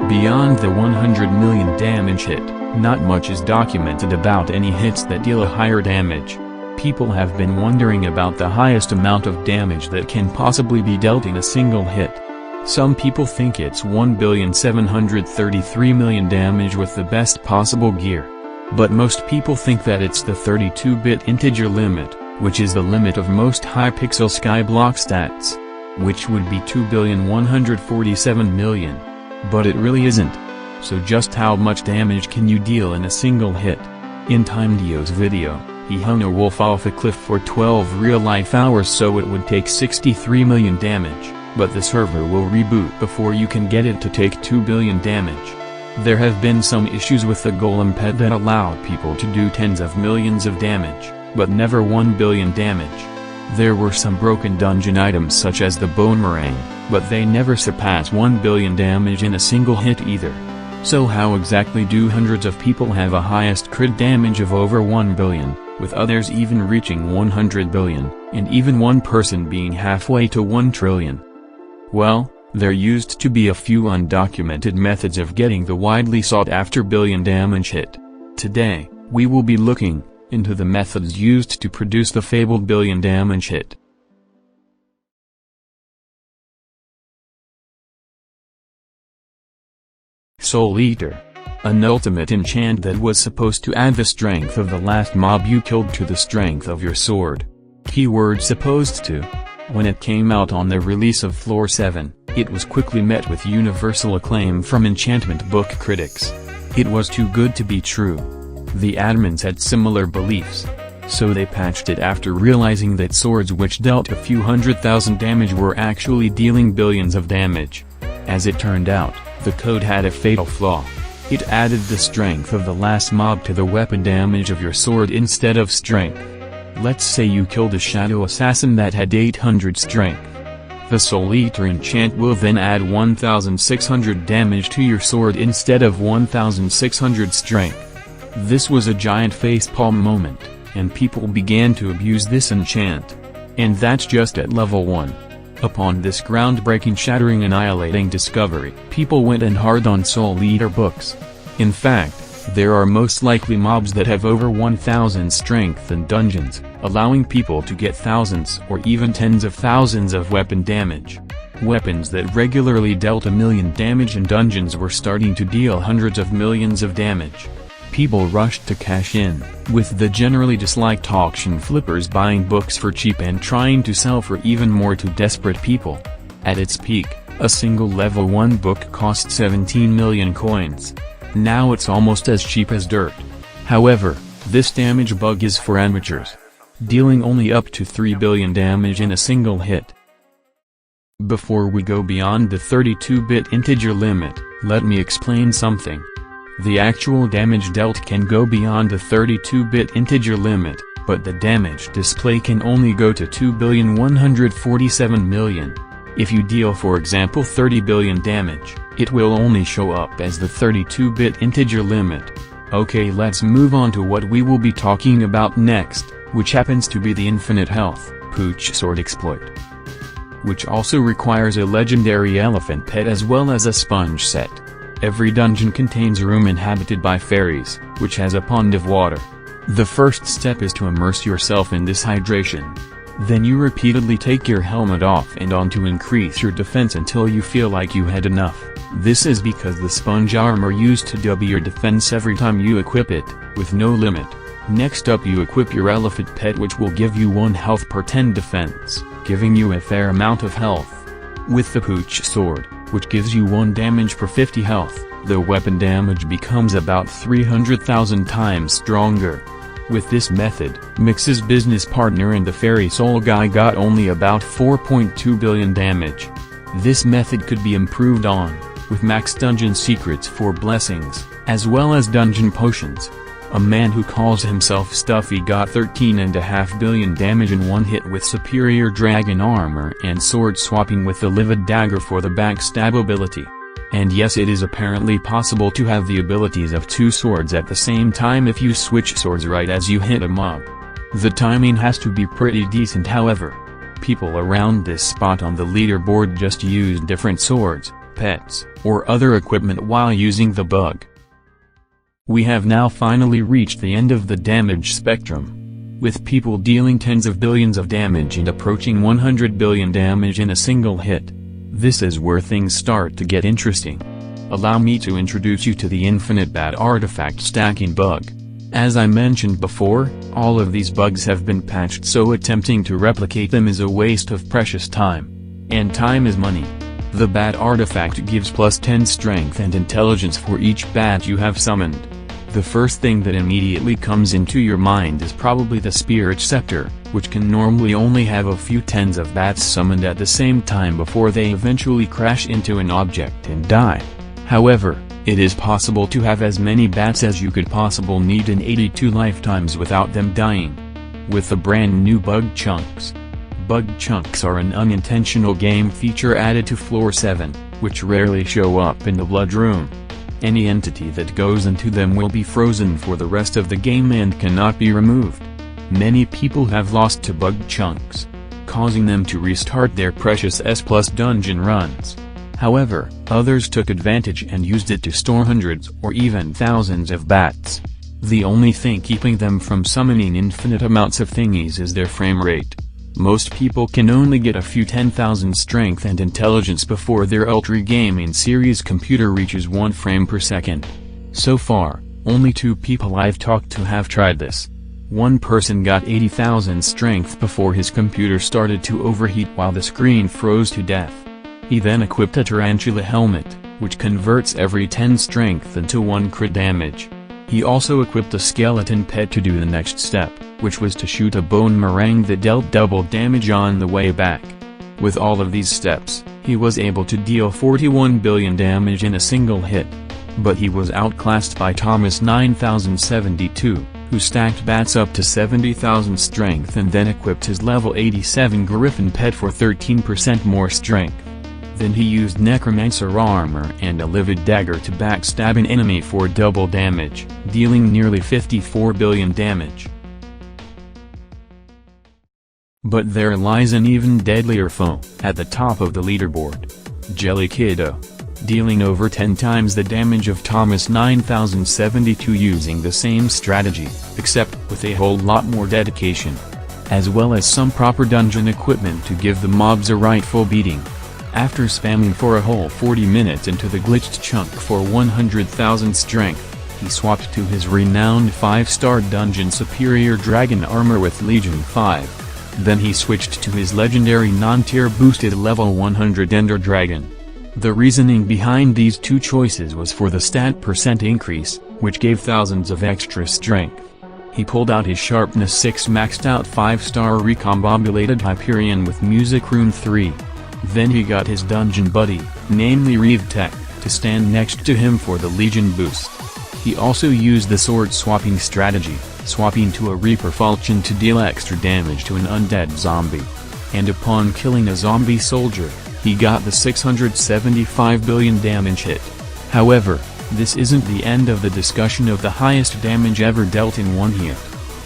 Beyond the 100 million damage hit, not much is documented about any hits that deal a higher damage. People have been wondering about the highest amount of damage that can possibly be dealt in a single hit. Some people think it's 1,733,000,000 damage with the best possible gear. But most people think that it's the 32-bit integer limit, which is the limit of most Hypixel Skyblock stats, which would be 2,147,000,000. But it really isn't. So just how much damage can you deal in a single hit? In Timedio's video, he hung a wolf off a cliff for 12 real-life hours, so it would take 63 million damage, but the server will reboot before you can get it to take 2 billion damage. There have been some issues with the golem pet that allowed people to do tens of millions of damage, but never 1 billion damage. There were some broken dungeon items such as the bone meringue, but they never surpass 1 billion damage in a single hit either. So how exactly do hundreds of people have a highest crit damage of over 1 billion, with others even reaching 100 billion, and even one person being halfway to 1 trillion? Well, there used to be a few undocumented methods of getting the widely sought-after billion damage hit. Today, we will be looking into the methods used to produce the fabled billion damage hit. Soul Eater. An ultimate enchant that was supposed to add the strength of the last mob you killed to the strength of your sword. Keyword supposed to. When it came out on the release of Floor 7, it was quickly met with universal acclaim from enchantment book critics. It was too good to be true. The admins had similar beliefs. So they patched it after realizing that swords which dealt a few 100,000 damage were actually dealing billions of damage. As it turned out, the code had a fatal flaw. It added the strength of the last mob to the weapon damage of your sword instead of strength. Let's say you killed a shadow assassin that had 800 strength. The Soul Eater enchant will then add 1,600 damage to your sword instead of 1,600 strength. This was a giant facepalm moment, and people began to abuse this enchant. And that's just at level 1. Upon this groundbreaking, shattering, annihilating discovery, people went in hard on Soul Eater books. In fact, there are most likely mobs that have over 1,000 strength in dungeons, allowing people to get thousands or even tens of thousands of weapon damage. Weapons that regularly dealt 1,000,000 damage in dungeons were starting to deal hundreds of millions of damage. People rushed to cash in, with the generally disliked auction flippers buying books for cheap and trying to sell for even more to desperate people. At its peak, a single level 1 book cost 17 million coins. Now it's almost as cheap as dirt. However, this damage bug is for amateurs, dealing only up to 3 billion damage in a single hit. Before we go beyond the 32-bit integer limit, let me explain something. The actual damage dealt can go beyond the 32-bit integer limit, but the damage display can only go to 2,147,000,000. If you deal, for example, 30 billion damage, it will only show up as the 32-bit integer limit. Okay, let's move on to what we will be talking about next, which happens to be the infinite health, Pooch sword exploit, which also requires a legendary elephant pet as well as a sponge set. Every dungeon contains a room inhabited by fairies, which has a pond of water. The first step is to immerse yourself in this hydration. Then you repeatedly take your helmet off and on to increase your defense until you feel like you had enough. This is because the sponge armor used to double your defense every time you equip it, with no limit. Next up, you equip your elephant pet, which will give you 1 health per 10 defense, giving you a fair amount of health. With the Pooch sword, which gives you 1 damage per 50 health, the weapon damage becomes about 300,000 times stronger. With this method, Mix's business partner and the fairy soul guy got only about 4.2 billion damage. This method could be improved on, with max dungeon secrets for blessings, as well as dungeon potions. A man who calls himself Stuffy got 13.5 billion damage in 1 hit with superior dragon armor and sword swapping with the livid dagger for the backstab ability. And yes, it is apparently possible to have the abilities of 2 swords at the same time if you switch swords right as you hit a mob. The timing has to be pretty decent, however. People around this spot on the leaderboard just used different swords, pets, or other equipment while using the bug. We have now finally reached the end of the damage spectrum. With people dealing tens of billions of damage and approaching 100 billion damage in a single hit. This is where things start to get interesting. Allow me to introduce you to the infinite bat artifact stacking bug. As I mentioned before, all of these bugs have been patched, so attempting to replicate them is a waste of precious time. And time is money. The bat artifact gives plus 10 strength and intelligence for each bat you have summoned. The first thing that immediately comes into your mind is probably the Spirit Scepter, which can normally only have a few tens of bats summoned at the same time before they eventually crash into an object and die. However, it is possible to have as many bats as you could possibly need in 82 lifetimes without them dying. With the brand new Bug Chunks. Bug Chunks are an unintentional game feature added to Floor 7, which rarely show up in the Blood Room. Any entity that goes into them will be frozen for the rest of the game and cannot be removed. Many people have lost to Bug Chunks, causing them to restart their precious S+ dungeon runs. However, others took advantage and used it to store hundreds or even thousands of bats. The only thing keeping them from summoning infinite amounts of thingies is their frame rate. Most people can only get a few 10,000 strength and intelligence before their Ultra Gaming Series computer reaches 1 frame per second. So far, only 2 people I've talked to have tried this. One person got 80,000 strength before his computer started to overheat while the screen froze to death. He then equipped a tarantula helmet, which converts every 10 strength into 1 crit damage. He also equipped a skeleton pet to do the next step, which was to shoot a bone meringue that dealt double damage on the way back. With all of these steps, he was able to deal 41 billion damage in a single hit. But he was outclassed by Thomas 9072, who stacked bats up to 70,000 strength and then equipped his level 87 Griffin pet for 13% more strength. Then he used Necromancer armor and a Livid dagger to backstab an enemy for double damage, dealing nearly 54 billion damage. But there lies an even deadlier foe, at the top of the leaderboard. Jelly Kiddo. Dealing over 10 times the damage of Thomas 9072 using the same strategy, except with a whole lot more dedication. As well as some proper dungeon equipment to give the mobs a rightful beating. After spamming for a whole 40 minutes into the glitched chunk for 100,000 strength, he swapped to his renowned 5-star dungeon superior dragon armor with Legion 5. Then he switched to his legendary non-tier boosted level 100 Ender Dragon. The reasoning behind these two choices was for the stat percent increase, which gave thousands of extra strength. He pulled out his sharpness 6 maxed out 5-star recombobulated Hyperion with Music Rune 3. Then he got his dungeon buddy, namely Reeve Tech, to stand next to him for the Legion boost. He also used the sword swapping strategy, swapping to a Reaper Falchion to deal extra damage to an undead zombie. And upon killing a zombie soldier, he got the 675 billion damage hit. However, this isn't the end of the discussion of the highest damage ever dealt in one hit.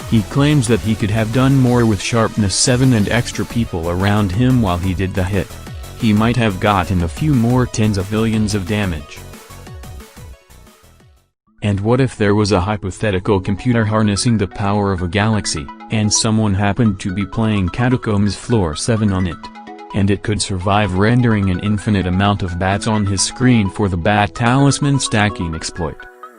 He claims that he could have done more with sharpness 7 and extra people around him while he did the hit. He might have gotten a few more tens of billions of damage. And what if there was a hypothetical computer harnessing the power of a galaxy, and someone happened to be playing Catacombs Floor 7 on it? And it could survive rendering an infinite amount of bats on his screen for the Bat Talisman stacking exploit.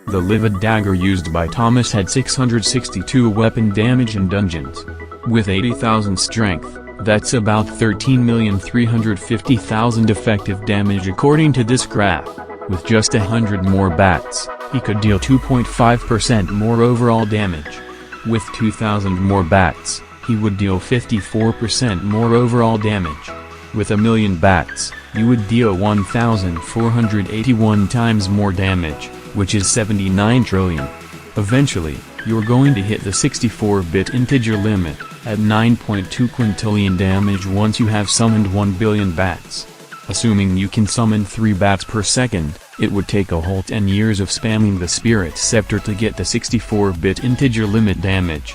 The Livid dagger used by Thomas had 662 weapon damage in dungeons. With 80,000 strength, that's about 13,350,000 effective damage according to this graph. With just 100 more bats, he could deal 2.5% more overall damage. With 2,000 more bats, he would deal 54% more overall damage. With 1,000,000 bats, you would deal 1,481 times more damage, which is 79 trillion. Eventually, you're going to hit the 64-bit integer limit, at 9.2 quintillion damage once you have summoned 1 billion bats. Assuming you can summon 3 bats per second, it would take a whole 10 years of spamming the Spirit Scepter to get the 64-bit integer limit damage.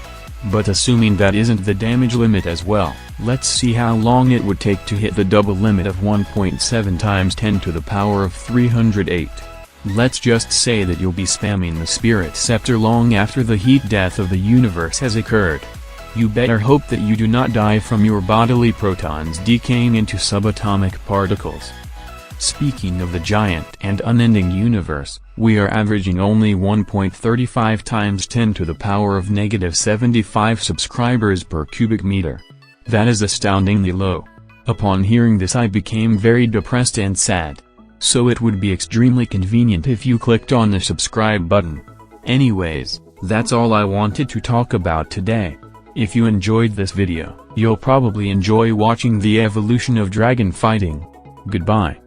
But assuming that isn't the damage limit as well, Let's see how long it would take to hit the double limit of 1.7 times 10 to the power of 308. Let's just say that you'll be spamming the Spirit Scepter long after the heat death of the universe has occurred. You better hope that you do not die from your bodily protons decaying into subatomic particles. Speaking of the giant and unending universe, we are averaging only 1.35 times 10 to the power of -75 subscribers per cubic meter. That is astoundingly low. Upon hearing this I became very depressed and sad. So it would be extremely convenient if you clicked on the subscribe button. Anyways, that's all I wanted to talk about today. If you enjoyed this video, you'll probably enjoy watching the evolution of dragon fighting. Goodbye.